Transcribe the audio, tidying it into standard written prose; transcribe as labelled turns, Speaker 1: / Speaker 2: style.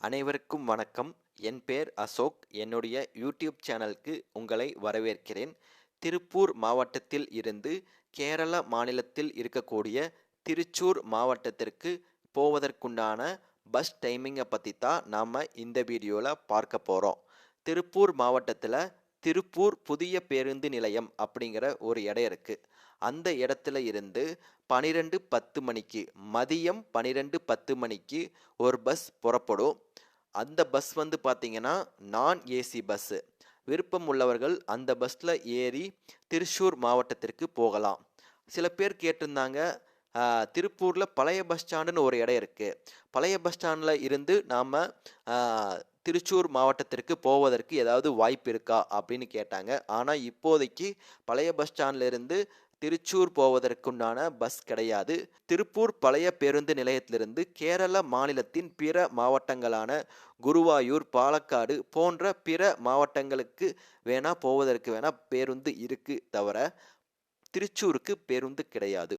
Speaker 1: அனைவருக்கும் வணக்கம். என் பேர் அசோக். என்னுடைய யூடியூப் சேனலுக்கு உங்களை வரவேற்கிறேன். திருப்பூர் மாவட்டத்தில் இருந்து கேரள மாநிலத்தில் இருக்கக்கூடிய திருச்சூர் மாவட்டத்திற்கு போவதற்குண்டான பஸ் டைமிங்கை பற்றி தான் நாம் இந்த வீடியோவில் பார்க்க போகிறோம். திருப்பூர் மாவட்டத்தில் திருப்பூர் புதிய பேருந்து நிலையம் அப்படிங்கிற ஒரு இடம் இருக்குது. அந்த இடத்துல இருந்து 12:10 மணிக்கு மதியம் 12:10 மணிக்கு ஒரு பஸ் புறப்படும். அந்த பஸ் வந்து பார்த்தீங்கன்னா நான் ஏசி பஸ்ஸு. விருப்பம் உள்ளவர்கள் அந்த பஸ்ஸில் ஏறி திருச்சூர் மாவட்டத்திற்கு போகலாம். சில பேர் கேட்டிருந்தாங்க, திருப்பூரில் பழைய பஸ் ஸ்டாண்டுன்னு ஒரு இடம் இருக்குது, பழைய பஸ் ஸ்டாண்டில் இருந்து நாம் திருச்சூர் மாவட்டத்திற்கு போவதற்கு ஏதாவது வாய்ப்பு இருக்கா அப்படின்னு கேட்டாங்க. ஆனால் இப்போதைக்கு பழைய பஸ் ஸ்டாண்டில் இருந்து திருச்சூர் போவதற்குண்டான பஸ் கிடையாது. திருப்பூர் பழைய பேருந்து நிலையத்திலிருந்து கேரள மாநிலத்தின் பிற மாவட்டங்களான குருவாயூர், பாலக்காடு போன்ற பிற மாவட்டங்களுக்கு போவதற்கு பேருந்து இருக்கு தவிர திருச்சூருக்கு பேருந்து கிடையாது.